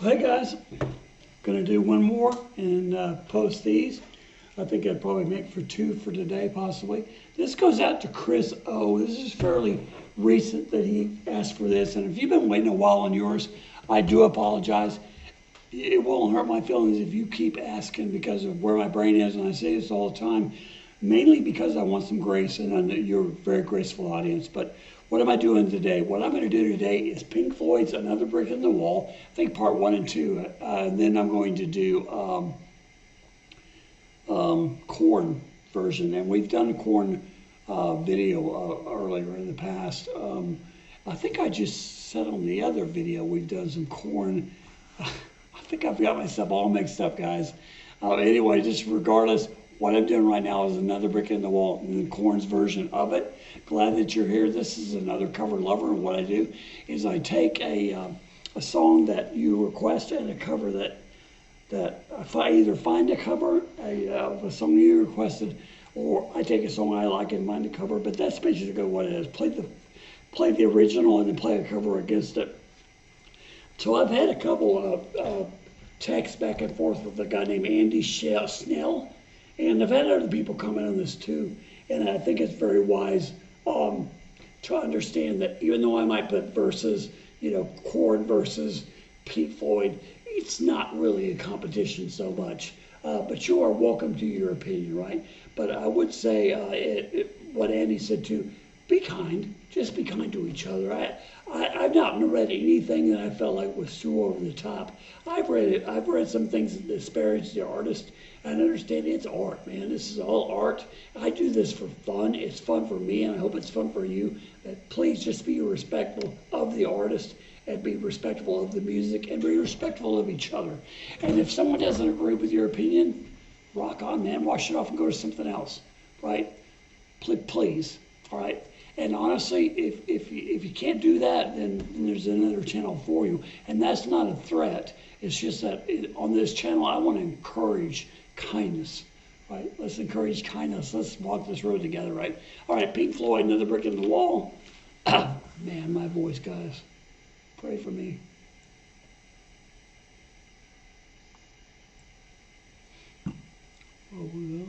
Hey guys, gonna do one more and post these. I think I'd probably make for two for today possibly. This goes out to Chris O. This is fairly recent that he asked for this, and if you've been waiting a while on yours, I do apologize. It won't hurt my feelings if you keep asking because of where my brain is, and I say this all the time, mainly because I want some grace, and I know you're a very graceful audience, but what am I doing today? What I'm going to do today is Pink Floyd's Another Brick in the Wall, I think part 1 and 2, and then I'm going to do Korn version, and we've done a Korn video earlier in the past. I think I just said on the other video we've done some Korn. I think I've got myself all mixed up, guys. Anyway, just regardless, what I'm doing right now is Another Brick in the Wall, and the Korn's version of it. Glad that you're here. This is Another Cover Lover, and what I do is I take a song that you request and a cover that if I either find a cover of a song you requested, or I take a song I like and find a cover. But that's basically what it is. Play the original and then play a cover against it. So I've had a couple of texts back and forth with a guy named Andy Snell. And I've had other people comment on this too, and I think it's very wise to understand that even though I might put versus, Korn versus Pink Floyd, it's not really a competition so much. But you are welcome to your opinion, right? But I would say what Andy said too, be kind. Just be kind to each other. I've not read anything that I felt like was too over the top. I've read some things that disparage the artist, and understand it's art, man. This is all art. I do this for fun. It's fun for me, and I hope it's fun for you. But please just be respectful of the artist, and be respectful of the music, and be respectful of each other. And if someone doesn't agree with your opinion, rock on, man. Wash it off and go to something else, right? Please, all right? And honestly, if you can't do that, then there's another channel for you. And that's not a threat. It's just that on this channel, I want to encourage kindness, right? Let's encourage kindness. Let's walk this road together, right? All right, Pink Floyd, Another Brick in the Wall. Man, my voice, guys. Pray for me. Oh, no.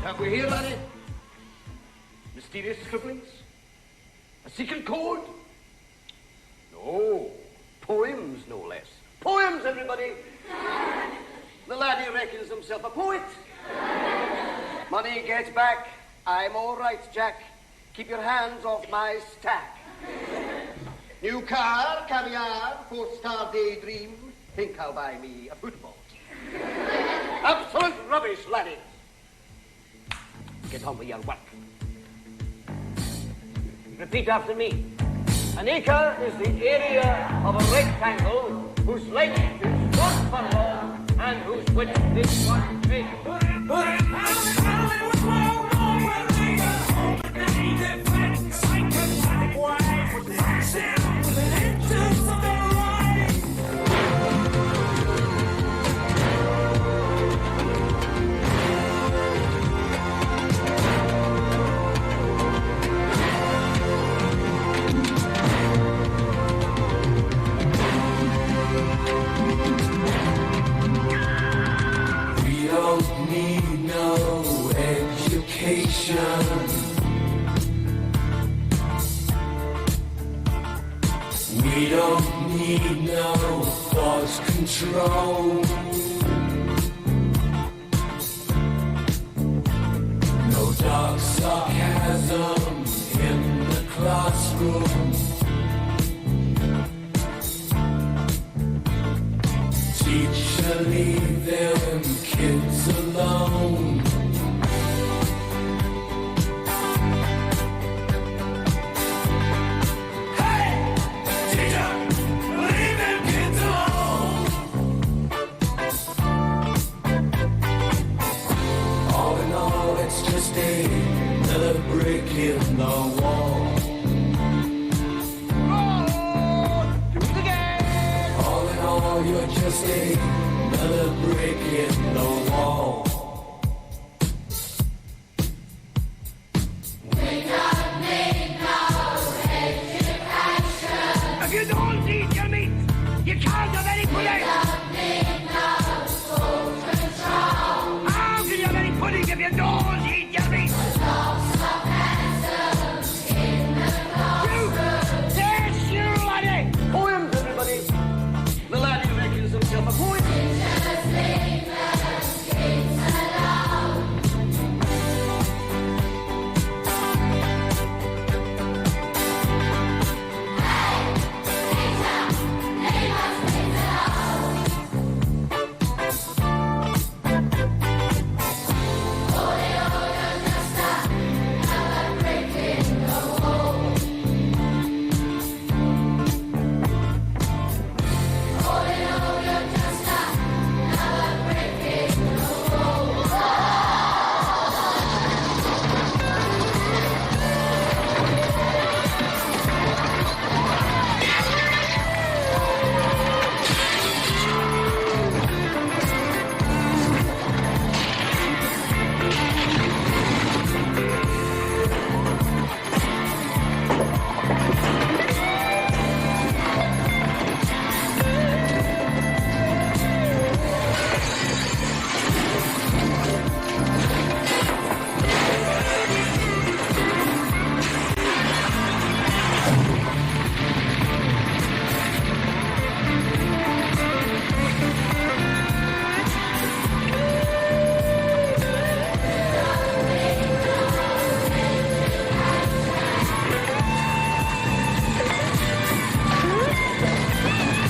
Have we here, laddie? Mysterious scribblings? A secret code? No. Poems, no less. Poems, everybody! The laddie reckons himself a poet. Money gets back. I'm all right, Jack. Keep your hands off my stack. New car, caviar, four-star daydream. Think I'll buy me a football team. Absolute rubbish, laddie. Get on with your work. Repeat after me. An acre is the area of a rectangle whose length is 1 furlong and whose width is 1 cubit. We don't need no education. We don't need no thought control. No dark sarcasm in the classroom. Teacher, leave them kids alone. Hey! Teacher, leave them kids alone. All in all, it's just another brick in the wall. You're just another brick in the wall. We don't need no education. If you don't eat your meat, you can't have any pudding. We don't need no school control. How can you have any pudding if you don't eat your meat? Lots of answers in the classroom. Yes, you laddie! Poems, everybody! The laddie reckons himself a poet. Just leave those kids alone. Hey, teacher, leave those kids alone. All you're just another brick in the wall. All you're just another brick in the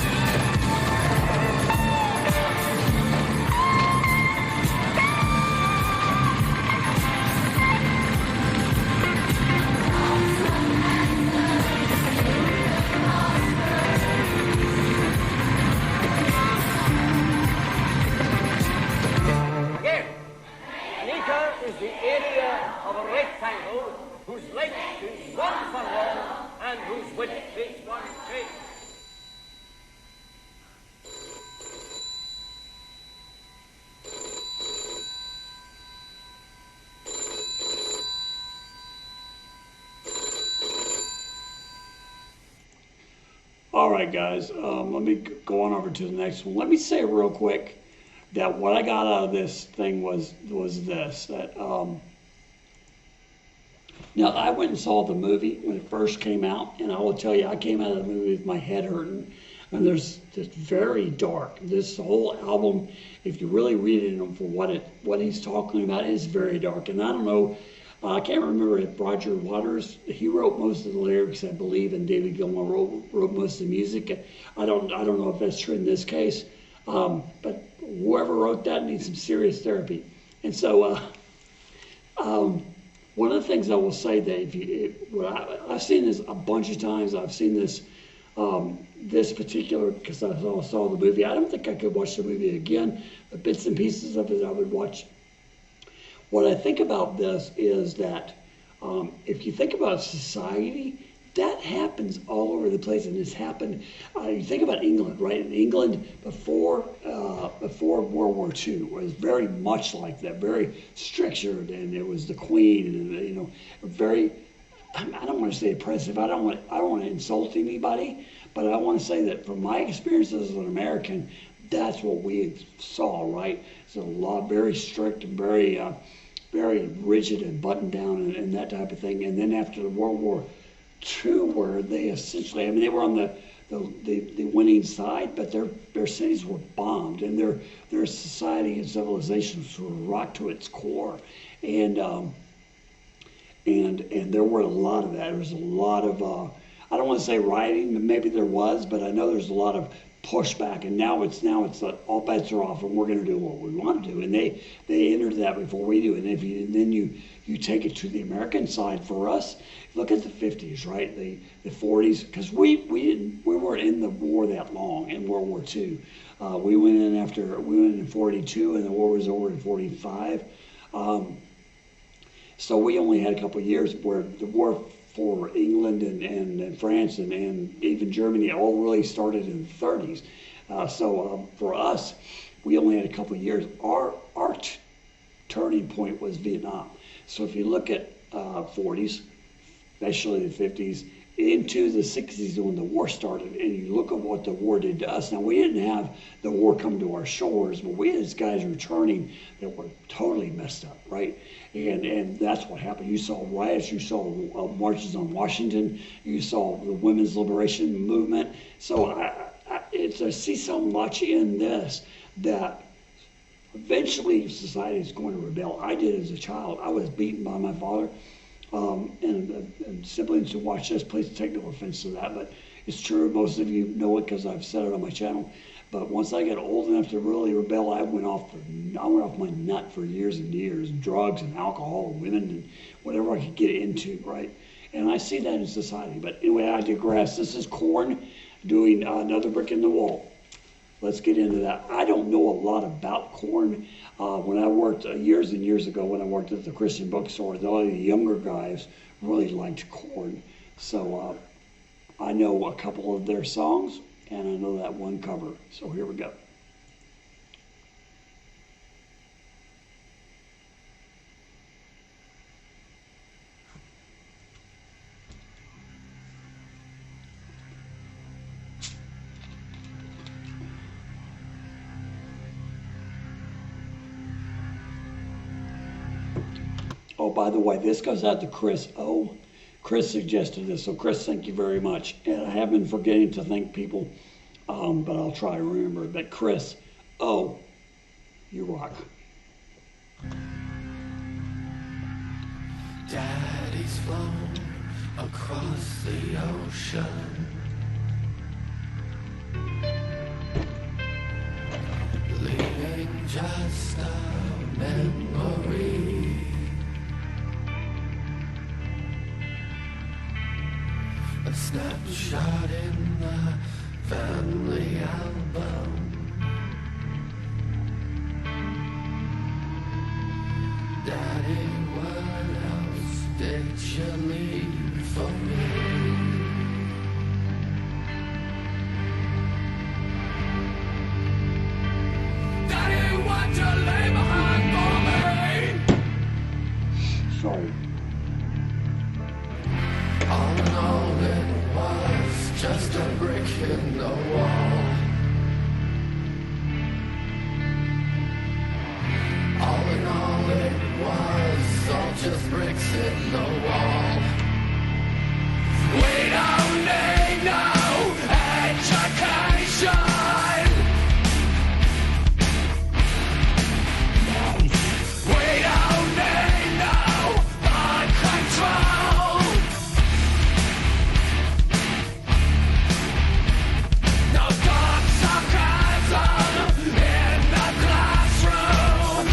wall. Again, an acre is the area of a rectangle whose length is 1 furlong and whose width is 1 cubit. All right, guys, let me go on over to the next one. Let me say real quick that what I got out of this thing was this, that now I went and saw the movie when it first came out, and I will tell you, I came out of the movie with my head hurting, and there's it's very dark. This whole album, if you really read it for what he's talking about, is very dark. And I don't know, I can't remember if Roger Waters, he wrote most of the lyrics, I believe, and David Gilmour wrote most of the music. I don't know if that's true in this case, but whoever wrote that needs some serious therapy. And so, one of the things I will say that I've seen this a bunch of times. I've seen this this particular, because I saw the movie. I don't think I could watch the movie again, but bits and pieces of it I would watch. What I think about this is that if you think about society, that happens all over the place, and it's happened. You think about England, right? In England before World War II was very much like that, very structured, and it was the Queen, and very. I don't want to say oppressive. I don't want to insult anybody, but I want to say that from my experiences as an American, that's what we saw, right? It's a lot, very strict and very rigid and buttoned down and that type of thing. And then after the World War II, where they essentially, I mean, they were on the winning side, but their cities were bombed and their society and civilizations were rocked to its core. And there were a lot of that. There was a lot of, I don't want to say rioting, but maybe there was, but I know there's a lot of pushback, and now it's like all bets are off, and we're going to do what we want to do, and they entered that before we do. And if you then you take it to the American side for us, look at the 50s, right? The 40s, because we weren't in the war that long in World War II. We went in 42, and the war was over in 45. So we only had a couple of years where the war for England and France and even Germany all really started in the 30s. So for us, we only had a couple of years. Our turning point was Vietnam. So if you look at 40s, especially the 50s, into the 60s when the war started, and you look at what the war did to us. Now, we didn't have the war come to our shores, but we had these guys returning that were totally messed up, right? And that's what happened. You saw riots, you saw marches on Washington, you saw the women's liberation movement. So I see so much in this that eventually society is going to rebel. I did as a child. I was beaten by my father. And siblings who watch this, please take no offense to that, but it's true. Most of you know it because I've said it on my channel. But once I got old enough to really rebel, I went off my nut for years and years, drugs and alcohol and women and whatever I could get into, right? And I see that in society. But anyway, I digress. This is Korn doing Another Brick in the Wall. Let's get into that. I don't know a lot about Korn. When I worked years and years ago, when I worked at the Christian bookstore, all the younger guys really liked Korn. So I know a couple of their songs, and I know that one cover. So here we go. Oh, by the way, this goes out to Chris O. Chris suggested this, so Chris, thank you very much. And I have been forgetting to thank people, but I'll try to remember. But Chris O, you rock. Daddy's flown across the ocean, leaving just a memory. A snapshot in the family album. Daddy, what else did you leave for me? Daddy, what you leave behind for me? Sorry. All in all, it was just a brick in the wall. All in all, it was all just bricks in the wall. We don't need no education. We don't need no mind control. No dark sarcasm in the classroom.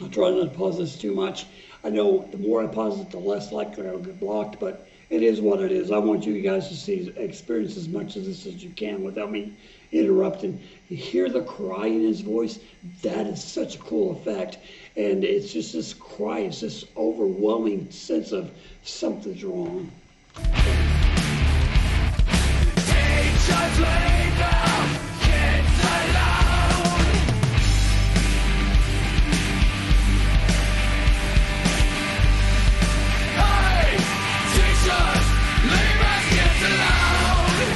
I'll try not to pause this too much. I know the more I pause it, the less likely I'll get blocked, but it is what it is. I want you guys to experience as much of this as you can without me interrupting. You hear the cry in his voice. That is such a cool effect. And it's just this cry, it's this overwhelming sense of something's wrong. Teachers leave their kids alone. Hey, teachers, leave us kids alone.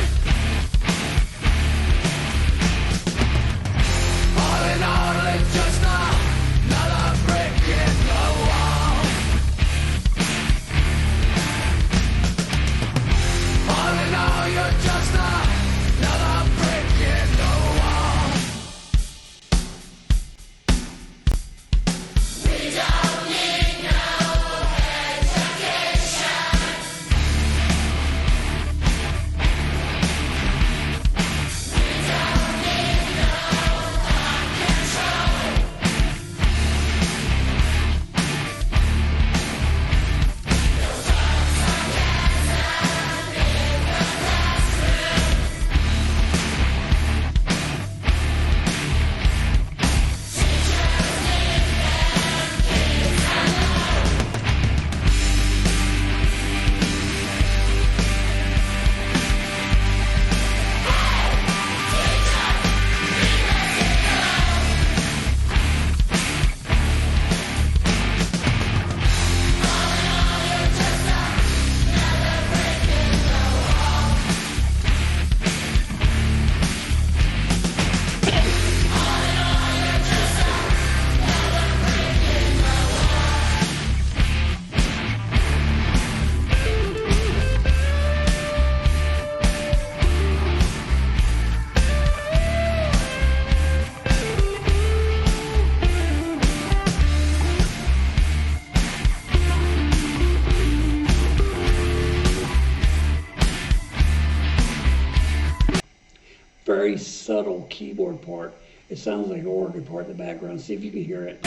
subtle keyboard part. It sounds like an organ part in the background. See if you can hear it.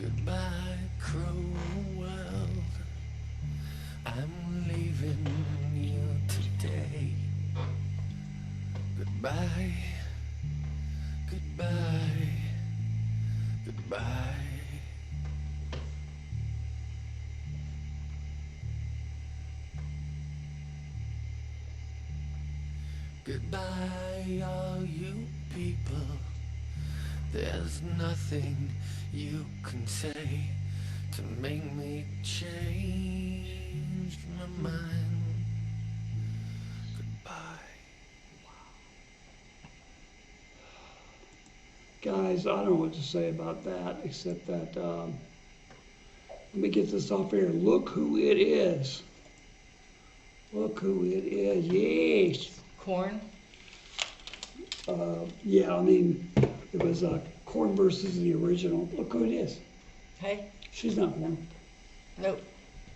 Goodbye, cruel world. I'm leaving you today. Goodbye, goodbye, goodbye. Goodbye, all you people. There's nothing you can say to make me change my mind. Goodbye. Guys, I don't know what to say about that, except that, let me get this off here. Look who it is. Look who it is. Yes. Korn? Yeah, I mean, it was Korn versus the original. Look who it is. Hey? She's not Korn. Nope.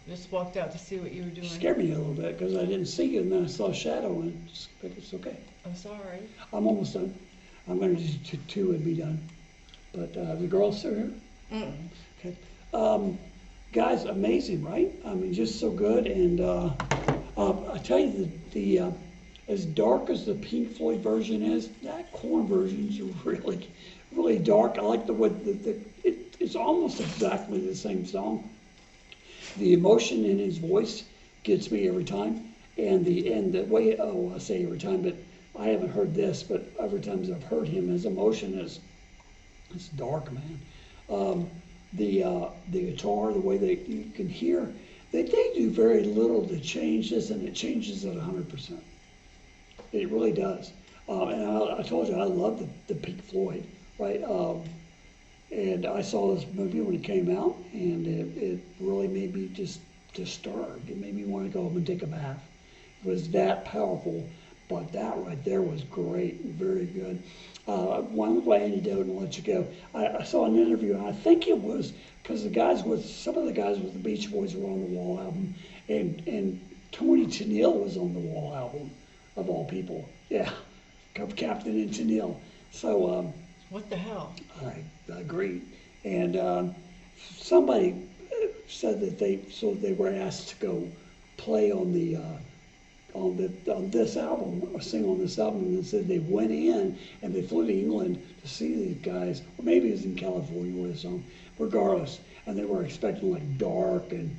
Just walked out to see what you were doing. She scared me a little bit because I didn't see you, and then I saw a shadow, and it's okay. I'm sorry. I'm almost done. I'm going to do two and be done. But the girls still here? Mm-mm. Okay. Guys, amazing, right? I mean, just so good. And I tell you, the as dark as the Pink Floyd version is, that Korn version is really, really dark. I like the way it's almost exactly the same song. The emotion in his voice gets me every time, and the way I say every time, but I haven't heard this, but every time I've heard him, his emotion is it's dark, man. The guitar, the way you can hear, they do very little to change this, and it changes at 100%. It really does. And I told you I love the Pink Floyd, right? And I saw this movie when it came out, and it really made me just disturbed. It made me want to go home and take a bath. It was that powerful, but that right there was great, very good. One way to do it and let you go. I saw an interview, and I think it was because some of the guys with the Beach Boys were on the Wall album, and Tony Tennille was on the Wall album, of all people. Yeah, Captain and Tennille. So What the hell? I agree. And somebody said that they were asked to go play on this album, or sing on this album, and they said they went in and they flew to England to see these guys, or maybe it was in California where the song, regardless, and they were expecting like dark and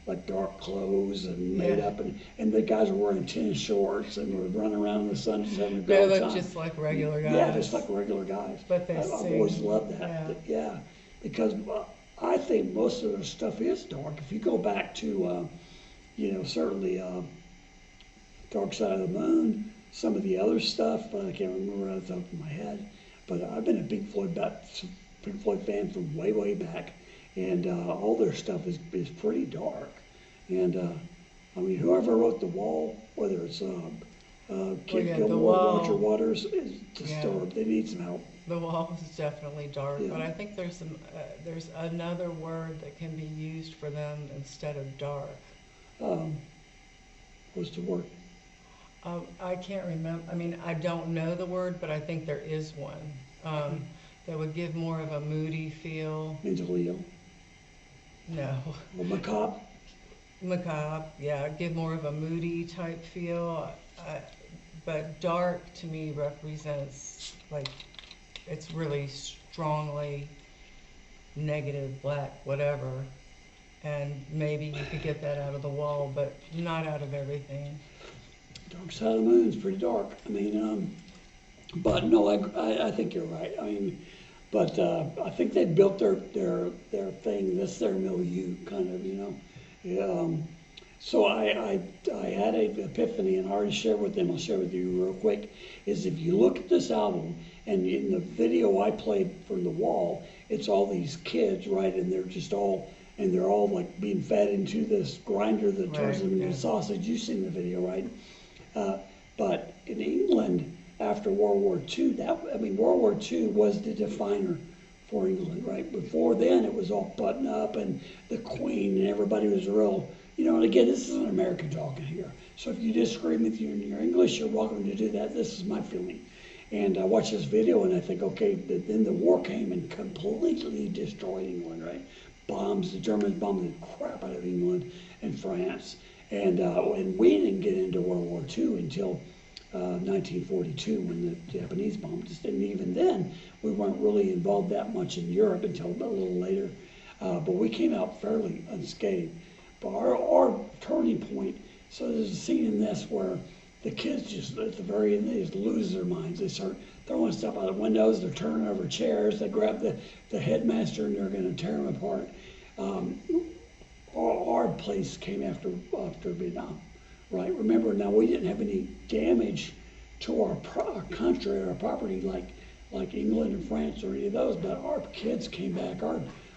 like dark clothes and made Yeah. up, and the guys were wearing tennis shorts and were running around in the sun just having a They good look time. just like regular guys. Yeah, just like regular guys. But they I've always sing, loved that. Yeah, because I think most of their stuff is dark. If you go back to, certainly Dark Side of the Moon, some of the other stuff, I can't remember off the top of my head, but I've been a Pink Floyd fan from way, way back, and all their stuff is pretty dark. And I mean, whoever wrote The Wall, whether it's Kid The Gilmore, Wall. Roger Waters, is disturbed. Yeah. They need some help. The Wall is definitely dark, Yeah. but I think there's another word that can be used for them instead of dark. What's the word? I can't remember. I mean, I don't know the word, but I think there is one that would give more of a moody feel. Mentally ill. No, Or macabre. macabre. Yeah, give more of a moody type feel. But dark to me represents like it's really strongly negative, black, whatever. And maybe you could get that out of The Wall, but not out of everything. Dark Side of the Moon is pretty dark. I mean, but no, I think you're right. I mean, but I think they built their thing, their milieu, kind of, Yeah, so I had an epiphany, and I already shared with them. I'll share with you real quick. Is if you look at this album, and in the video I played from The Wall, it's all these kids, right, and they're all like being fed into this grinder that turns Right, them into yeah. sausage. You've seen the video, right? But in England, after World War II, World War II was the definer for England, right? Before then, it was all button up and the Queen and everybody was real, and again, this is an American talking here. So if you disagree with you in your English, you're welcome to do that. This is my feeling. And I watched this video and I think, okay, but then the war came and completely destroyed England, right? The Germans bombed the crap out of England and France. And we didn't get into World War II until 1942 when the Japanese bombed us. And even then, we weren't really involved that much in Europe until a little later. But we came out fairly unscathed. But our turning point, so there's a scene in this where the kids just, at the very end, they just lose their minds. They start throwing stuff out of windows, they're turning over chairs, they grab the headmaster and they're going to tear him apart. Our place came after Vietnam, right? Remember, now we didn't have any damage to our country or our property like England and France or any of those, but our kids came back,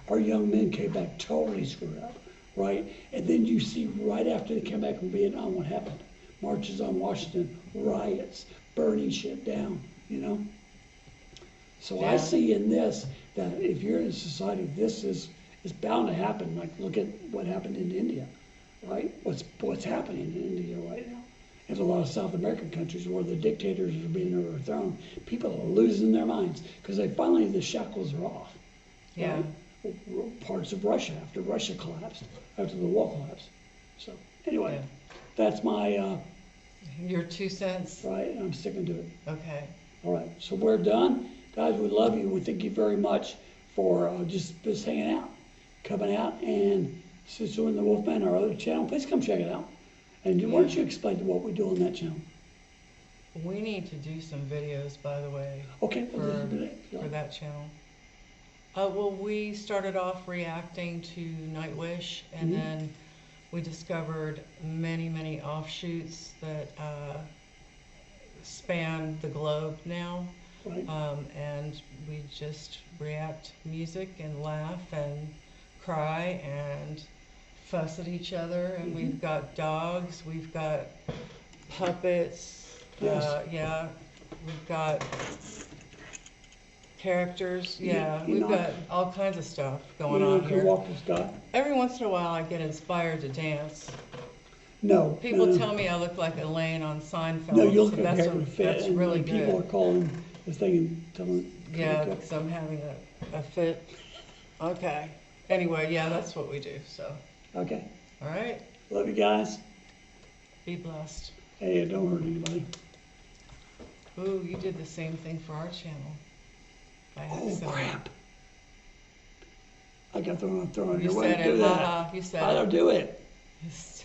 our young men came back totally screwed up, right? And then you see right after they came back from Vietnam what happened. Marches on Washington, riots, burning shit down, So I Yeah. see in this that if you're in a society, this is bound to happen. Like, look at what happened in India, right? What's happening in India right now? There's a lot of South American countries where the dictators are being overthrown. People are losing their minds because the shackles are off. Yeah. Right? Parts of Russia after Russia collapsed, after the wall collapsed. So anyway, Yeah. that's my Your 2 cents? right, and I'm sticking to it. Okay. All right, so we're done. Guys, we love you. We thank you very much for just hanging out, coming out, and doing the Wolfman, our other channel. Please come check it out. And why don't you explain what we do on that channel? We need to do some videos, by the way, Okay, we'll do it today. for that channel. Well, we started off reacting to Nightwish, and then we discovered many, many offshoots that span the globe now. Right. And we just react music and laugh and cry and fuss at each other. And we've got dogs, we've got puppets, Yes. yeah, we've got characters, yeah, You we've know, got all kinds of stuff going You know, on can here. walk with God. Every once in a while I get inspired to dance. No. People no, tell me I look like Elaine on Seinfeld. No, you look so like that's, Harry fit. that's and really people are good. calling this thing and telling. Yeah, because I'm having a fit. Okay. Anyway, yeah, that's what we do, so. Okay. All right. Love you guys. Be blessed. Hey, don't hurt anybody. Ooh, you did the same thing for our channel. By Oh, accident. crap. I got thrown You your way. said Do it, that. haha. You said I don't it. do it. It's